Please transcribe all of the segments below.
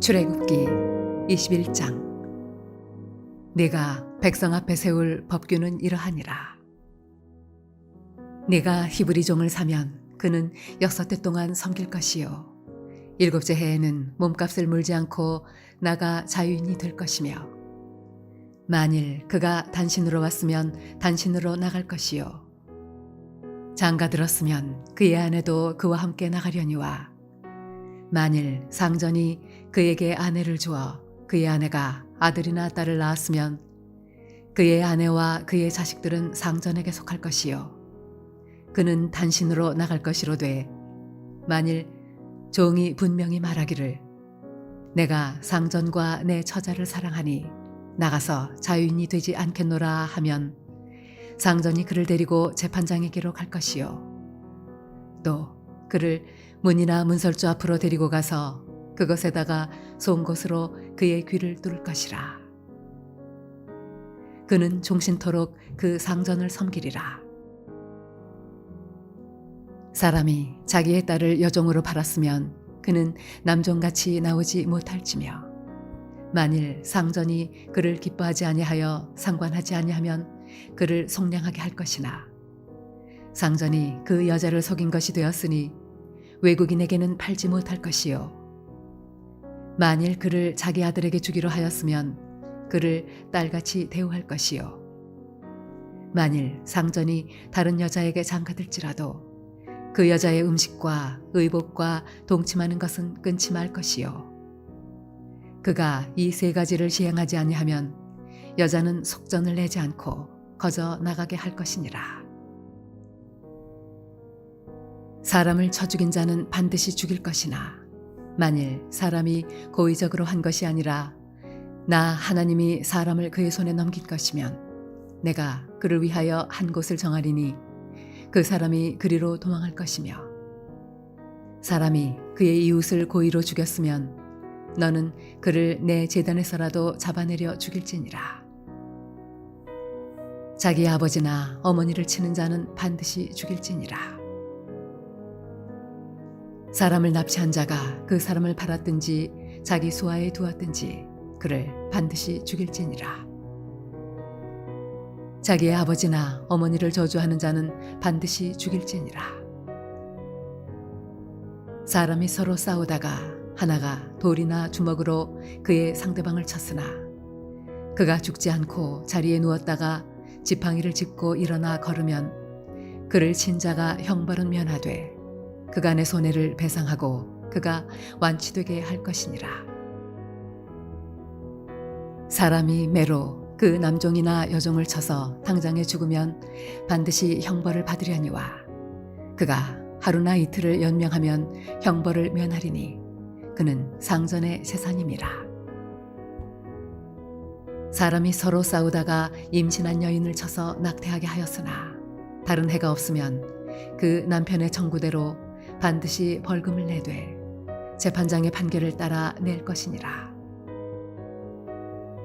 출애굽기 21장. 네가 백성 앞에 세울 법규는 이러하니라. 네가 히브리 종을 사면 그는 6대 동안 섬길 것이요 7째 해에는 몸값을 물지 않고 나가 자유인이 될 것이며, 만일 그가 단신으로 왔으면 단신으로 나갈 것이요 장가 들었으면 그의 아내도 그와 함께 나가려니와, 만일 상전이 그에게 아내를 주어 그의 아내가 아들이나 딸을 낳았으면 그의 아내와 그의 자식들은 상전에게 속할 것이요 그는 단신으로 나갈 것이로되, 만일 종이 분명히 말하기를 내가 상전과 내 처자를 사랑하니 나가서 자유인이 되지 않겠노라 하면 상전이 그를 데리고 재판장에게로 갈 것이요 또 그를 문이나 문설주 앞으로 데리고 가서 그것에다가 송곳으로 그의 귀를 뚫을 것이라. 그는 종신토록 그 상전을 섬기리라. 사람이 자기의 딸을 여종으로 팔았으면 그는 남종같이 나오지 못할지며, 만일 상전이 그를 기뻐하지 아니하여 상관하지 아니하면 그를 속량하게 할 것이나, 상전이 그 여자를 속인 것이 되었으니 외국인에게는 팔지 못할 것이요 만일 그를 자기 아들에게 주기로 하였으면 그를 딸같이 대우할 것이요 만일 상전이 다른 여자에게 장가들지라도 그 여자의 음식과 의복과 동침하는 것은 끊지 말 것이요 그가 이 3가지를 시행하지 아니하면 여자는 속전을 내지 않고 거저 나가게 할 것이니라. 사람을 쳐 죽인 자는 반드시 죽일 것이나, 만일 사람이 고의적으로 한 것이 아니라 나 하나님이 사람을 그의 손에 넘긴 것이면 내가 그를 위하여 한 곳을 정하리니 그 사람이 그리로 도망할 것이며, 사람이 그의 이웃을 고의로 죽였으면 너는 그를 내 제단에서라도 잡아내려 죽일지니라. 자기 아버지나 어머니를 치는 자는 반드시 죽일지니라. 사람을 납치한 자가 그 사람을 팔았든지 자기 수하에 두었든지 그를 반드시 죽일지니라. 자기의 아버지나 어머니를 저주하는 자는 반드시 죽일지니라. 사람이 서로 싸우다가 하나가 돌이나 주먹으로 그의 상대방을 쳤으나 그가 죽지 않고 자리에 누웠다가 지팡이를 짚고 일어나 걸으면 그를 친 자가 형벌은 면하되 그간의 손해를 배상하고 그가 완치되게 할 것이니라. 사람이 매로 그 남종이나 여종을 쳐서 당장에 죽으면 반드시 형벌을 받으려니와, 그가 하루나 이틀을 연명하면 형벌을 면하리니 그는 상전의 재산임이라. 사람이 서로 싸우다가 임신한 여인을 쳐서 낙태하게 하였으나 다른 해가 없으면 그 남편의 청구대로 반드시 벌금을 내되 재판장의 판결을 따라 낼 것이니라.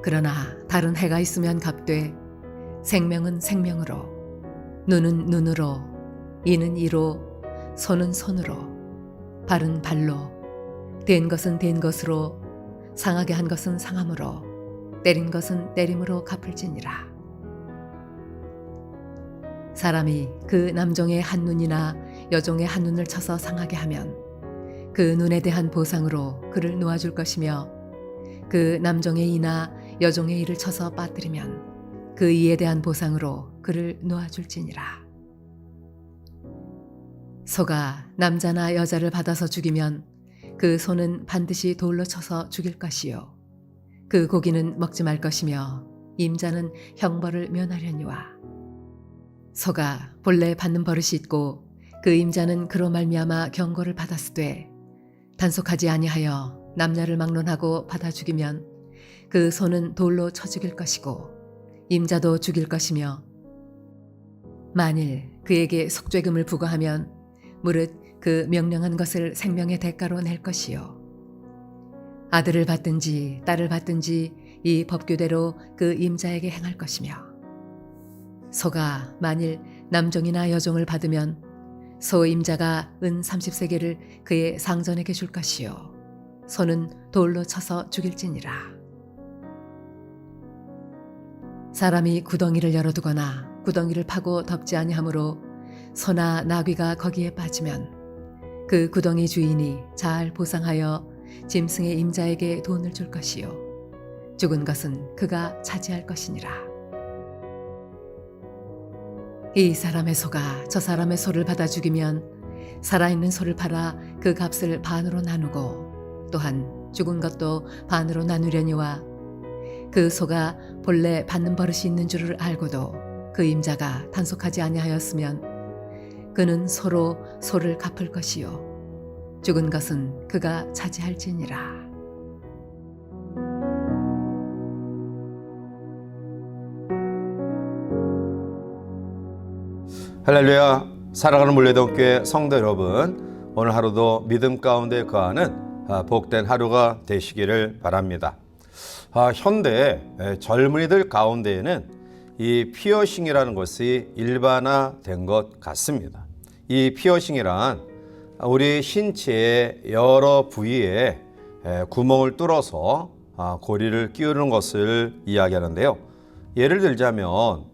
그러나 다른 해가 있으면 갚되 생명은 생명으로, 눈은 눈으로, 이는 이로, 손은 손으로, 발은 발로, 된 것은 된 것으로, 상하게 한 것은 상함으로, 때린 것은 때림으로 갚을지니라. 사람이 그 남종의 한 눈이나 여종의 한 눈을 쳐서 상하게 하면 그 눈에 대한 보상으로 그를 놓아줄 것이며, 그 남종의 이나 여종의 이를 쳐서 빠뜨리면 그 이에 대한 보상으로 그를 놓아줄지니라. 소가 남자나 여자를 받아서 죽이면 그 소는 반드시 돌로 쳐서 죽일 것이요 그 고기는 먹지 말 것이며 임자는 형벌을 면하려니와, 소가 본래 받는 버릇이 있고 그 임자는 그로 말미암아 경고를 받았으되 단속하지 아니하여 남녀를 막론하고 받아 죽이면 그 소는 돌로 쳐 죽일 것이고 임자도 죽일 것이며, 만일 그에게 속죄금을 부과하면 무릇 그 명령한 것을 생명의 대가로 낼 것이요 아들을 받든지 딸을 받든지 이 법규대로 그 임자에게 행할 것이며, 소가 만일 남종이나 여종을 받으면 소 임자가 은 30세겔을 그의 상전에게 줄 것이요 소는 돌로 쳐서 죽일지니라. 사람이 구덩이를 열어두거나 구덩이를 파고 덮지 아니하므로 소나 나귀가 거기에 빠지면 그 구덩이 주인이 잘 보상하여 짐승의 임자에게 돈을 줄 것이요 죽은 것은 그가 차지할 것이니라. 이 사람의 소가 저 사람의 소를 받아 죽이면 살아있는 소를 팔아 그 값을 반으로 나누고 또한 죽은 것도 반으로 나누려니와 그 소가 본래 받는 버릇이 있는 줄을 알고도 그 임자가 단속하지 아니하였으면 그는 소로 소를 갚을 것이요 죽은 것은 그가 차지할지니라. 할렐루야. 사랑하는 물레동교회 성도 여러분, 오늘 하루도 믿음 가운데 거하는 복된 하루가 되시기를 바랍니다. 현대 젊은이들 가운데에는 이 피어싱이라는 것이 일반화된 것 같습니다. 이 피어싱이란 우리 신체의 여러 부위에 구멍을 뚫어서 고리를 끼우는 것을 이야기하는데요. 예를 들자면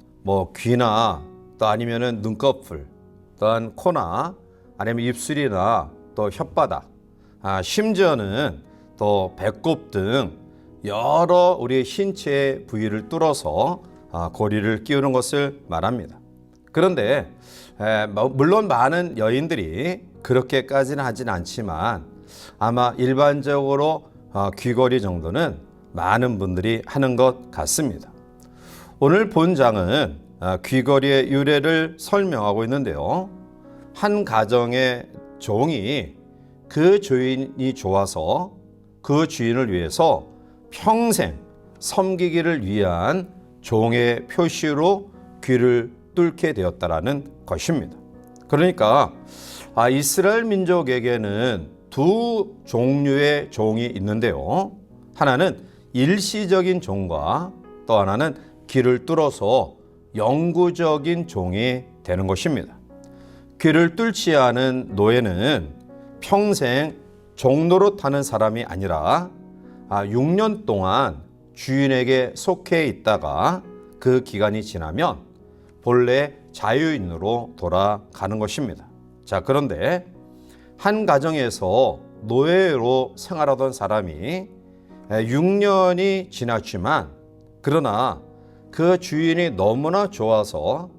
귀나 또 아니면은 눈꺼풀, 또한 코나 아니면 입술이나 또 혓바닥, 심지어는 또 배꼽 등 여러 우리 신체 부위를 뚫어서 고리를 끼우는 것을 말합니다. 그런데 물론 많은 여인들이 그렇게까지는 하진 않지만 아마 일반적으로 귀걸이 정도는 많은 분들이 하는 것 같습니다. 오늘 본장은 귀걸이의 유래를 설명하고 있는데요. 한 가정의 종이 그 주인이 좋아서 그 주인을 위해서 평생 섬기기를 위한 종의 표시로 귀를 뚫게 되었다라는 것입니다. 그러니까 이스라엘 민족에게는 두 종류의 종이 있는데요. 하나는 일시적인 종과 또 하나는 귀를 뚫어서 영구적인 종이 되는 것입니다. 귀를 뚫지 않은 노예는 평생 종 노릇하는 사람이 아니라 6년 동안 주인에게 속해 있다가 그 기간이 지나면 본래 자유인으로 돌아가는 것입니다. 자, 그런데 한 가정에서 노예로 생활하던 사람이 6년이 지났지만 그러나 그 주인이 너무나 좋아서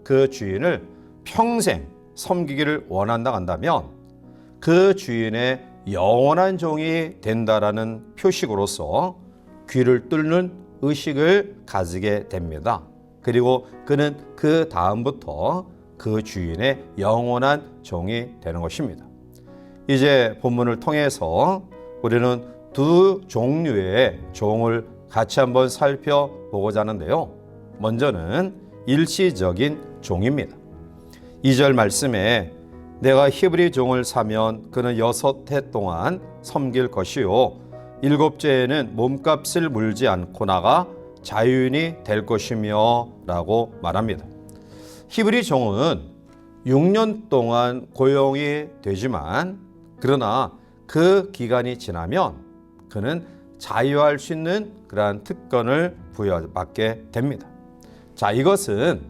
그 주인을 평생 섬기기를 원한다 한다면 그 주인의 영원한 종이 된다라는 표식으로서 귀를 뚫는 의식을 가지게 됩니다. 그리고 그는 그 다음부터 그 주인의 영원한 종이 되는 것입니다. 이제 본문을 통해서 우리는 두 종류의 종을 같이 한번 살펴보고자 하는데요. 먼저는 일시적인 종입니다. 2절 말씀에 내가 히브리 종을 사면 그는 6해 동안 섬길 것이요 7째에는 몸값을 물지 않고 나가 자유인이 될 것이며 라고 말합니다. 히브리 종은 6년 동안 고용이 되지만 그러나 그 기간이 지나면 그는 자유할 수 있는 그러한 특권을 부여받게 됩니다. 자, 이것은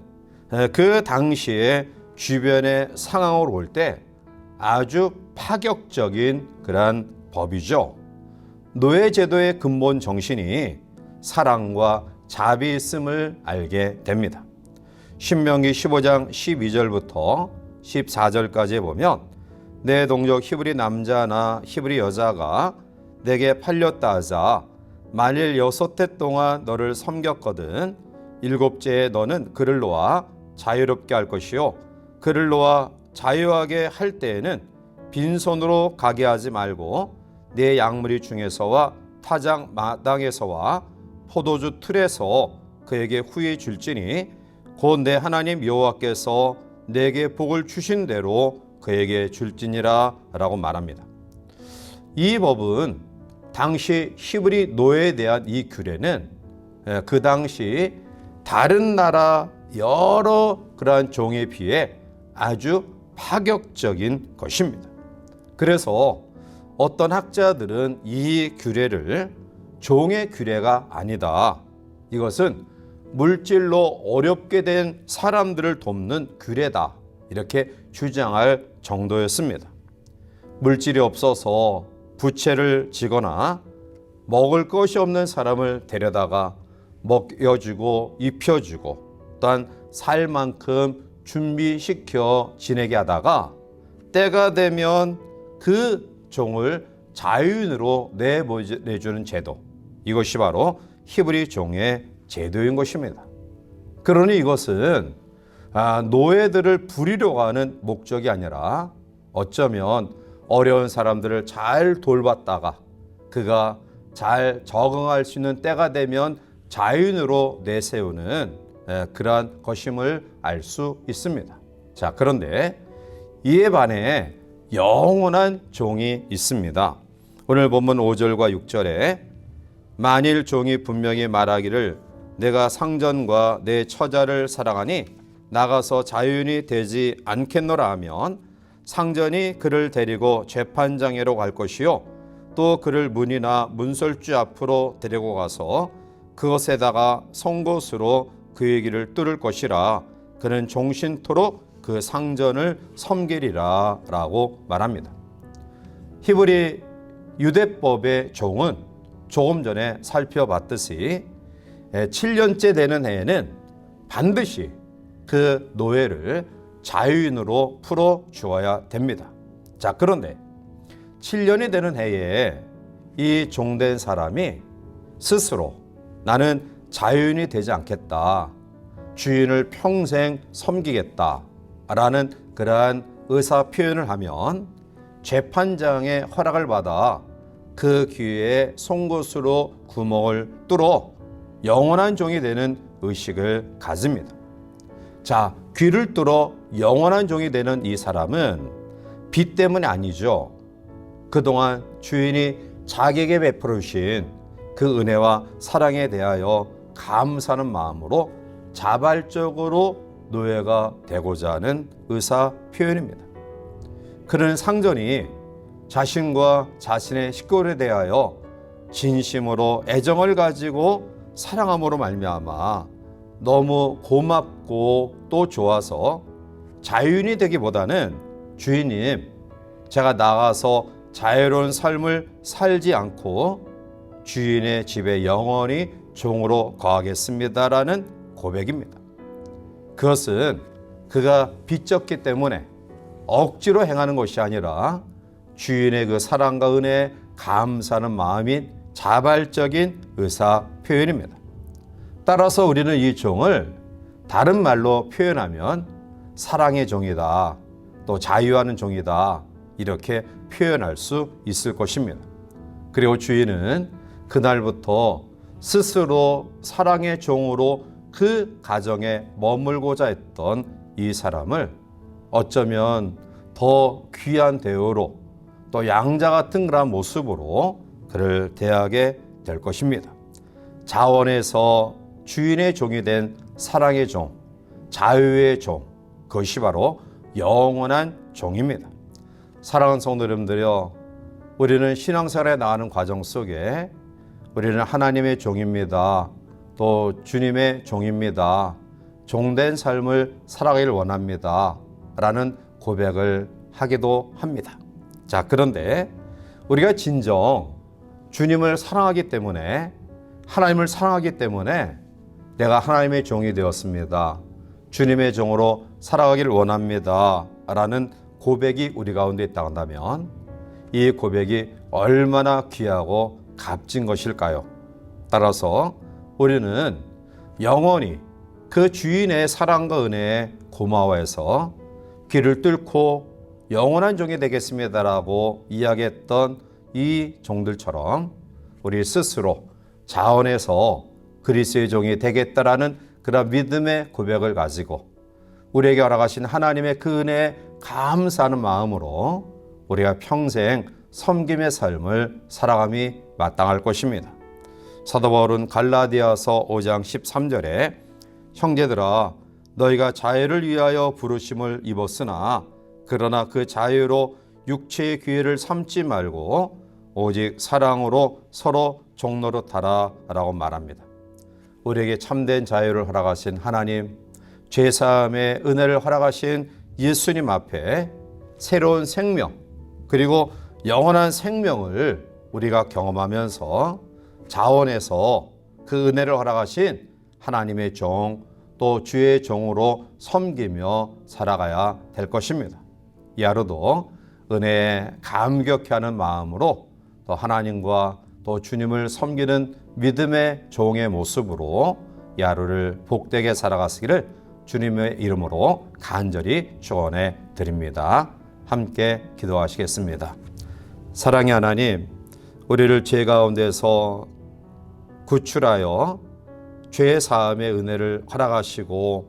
그 당시에 주변의 상황으로 볼 때 아주 파격적인 그러한 법이죠. 노예제도의 근본 정신이 사랑과 자비있음을 알게 됩니다. 신명기 15장 12절부터 14절까지 보면 내 동족 히브리 남자나 히브리 여자가 내게 팔렸다 하자 만일 6해 동안 너를 섬겼거든 7째에 너는 그를 놓아 자유롭게 할 것이요 그를 놓아 자유하게 할 때에는 빈손으로 가게 하지 말고 내 양무리 중에서와 타작 마당에서와 포도주 틀에서 그에게 후히 줄지니 곧 내 하나님 여호와께서 내게 복을 주신 대로 그에게 줄지니라 라고 말합니다. 이 법은 당시 히브리 노예에 대한 이 규례는 그 당시 다른 나라 여러 그러한 종에 비해 아주 파격적인 것입니다. 그래서 어떤 학자들은 이 규례를 종의 규례가 아니다. 이것은 물질로 어렵게 된 사람들을 돕는 규례다. 이렇게 주장할 정도였습니다. 물질이 없어서 부채를 지거나 먹을 것이 없는 사람을 데려다가 먹여주고 입혀주고 또한 살 만큼 준비시켜 지내게 하다가 때가 되면 그 종을 자유인으로 내주는 제도, 이것이 바로 히브리 종의 제도인 것입니다. 그러니 이것은 노예들을 부리려고 하는 목적이 아니라 어쩌면 어려운 사람들을 잘 돌봤다가 그가 잘 적응할 수 있는 때가 되면 자유인으로 내세우는 그러한 것임을 알 수 있습니다. 자, 그런데 이에 반해 영원한 종이 있습니다. 오늘 본문 5절과 6절에 만일 종이 분명히 말하기를 내가 상전과 내 처자를 사랑하니 나가서 자유인이 되지 않겠노라 하면 상전이 그를 데리고 재판장에로 갈 것이요 또 그를 문이나 문설주 앞으로 데리고 가서 그것에다가 송곳으로 그의 길을 뚫을 것이라 그는 종신토록 그 상전을 섬기리라 라고 말합니다. 히브리 유대법의 종은 조금 전에 살펴봤듯이 7년째 되는 해에는 반드시 그 노예를 자유인으로 풀어주어야 됩니다. 자, 그런데 7년이 되는 해에 이 종된 사람이 스스로 나는 자유인이 되지 않겠다, 주인을 평생 섬기겠다 라는 그러한 의사 표현을 하면 재판장의 허락을 받아 그 귀에 송곳으로 구멍을 뚫어 영원한 종이 되는 의식을 가집니다. 자, 귀를 뚫어 영원한 종이 되는 이 사람은 빚 때문이 아니죠. 그동안 주인이 자기에게 베풀어 주신 그 은혜와 사랑에 대하여 감사하는 마음으로 자발적으로 노예가 되고자 하는 의사 표현입니다. 그는 상전이 자신과 자신의 식구에 대하여 진심으로 애정을 가지고 사랑함으로 말미암아 너무 고맙고 또 좋아서 자유인이 되기보다는 주인님, 제가 나가서 자유로운 삶을 살지 않고 주인의 집에 영원히 종으로 거하겠습니다라는 고백입니다. 그것은 그가 빚졌기 때문에 억지로 행하는 것이 아니라 주인의 그 사랑과 은혜에 감사하는 마음인 자발적인 의사 표현입니다. 따라서 우리는 이 종을 다른 말로 표현하면 사랑의 종이다, 또 자유하는 종이다, 이렇게 표현할 수 있을 것입니다. 그리고 주인은 그날부터 스스로 사랑의 종으로 그 가정에 머물고자 했던 이 사람을 어쩌면 더 귀한 대우로 또 양자 같은 그런 모습으로 그를 대하게 될 것입니다. 자원에서 주인의 종이 된 사랑의 종, 자유의 종, 그것이 바로 영원한 종입니다. 사랑하는 성도 여러분들이요, 우리는 신앙생활에 나가는 과정 속에 우리는 하나님의 종입니다. 또 주님의 종입니다. 종된 삶을 살아가기를 원합니다. 라는 고백을 하기도 합니다. 자, 그런데 우리가 진정 주님을 사랑하기 때문에, 하나님을 사랑하기 때문에 내가 하나님의 종이 되었습니다, 주님의 종으로 살아가기를 원합니다 라는 고백이 우리 가운데 있다고 한다면 이 고백이 얼마나 귀하고 값진 것일까요? 따라서 우리는 영원히 그 주인의 사랑과 은혜에 고마워해서 귀를 뚫고 영원한 종이 되겠습니다라고 이야기했던 이 종들처럼 우리 스스로 자원해서 그리스도의 종이 되겠다라는 그런 믿음의 고백을 가지고 우리에게 허락하신 하나님의 그 은혜에 감사하는 마음으로 우리가 평생 섬김의 삶을 살아감이 마땅할 것입니다. 사도 바울은 갈라디아서 5장 13절에 형제들아, 너희가 자유를 위하여 부르심을 입었으나 그러나 그 자유로 육체의 기회를 삼지 말고 오직 사랑으로 서로 종노릇하라라고 말합니다. 우리에게 참된 자유를 허락하신 하나님, 죄사함의 은혜를 허락하신 예수님 앞에 새로운 생명 그리고 영원한 생명을 우리가 경험하면서 자원해서 그 은혜를 허락하신 하나님의 종, 또 주의 종으로 섬기며 살아가야 될 것입니다. 이 하루도 은혜에 감격해하는 마음으로 또 하나님과 또 주님을 섬기는 믿음의 종의 모습으로 이 하루를 복되게 살아가시기를 주님의 이름으로 간절히 축원해 드립니다. 함께 기도하시겠습니다. 사랑의 하나님, 우리를 죄 가운데서 구출하여 죄 사함의 은혜를 허락하시고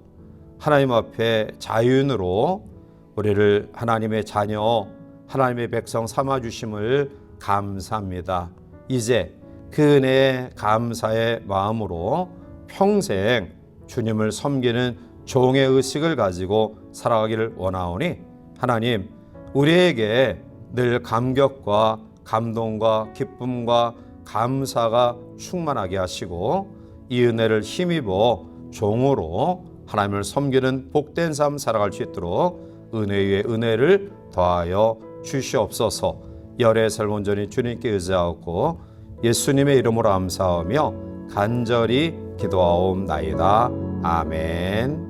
하나님 앞에 자유인으로 우리를 하나님의 자녀, 하나님의 백성 삼아주심을 감사합니다. 이제 그 은혜에 감사의 마음으로 평생 주님을 섬기는 종의 의식을 가지고 살아가기를 원하오니 하나님, 우리에게 늘 감격과 감동과 기쁨과 감사가 충만하게 하시고 이 은혜를 힘입어 종으로 하나님을 섬기는 복된 삶 살아갈 수 있도록 은혜 위에 은혜를 더하여 주시옵소서. 열의 삶 온전히 주님께 의지하고 예수님의 이름으로 감사하며 간절히 기도하옵나이다. 아멘.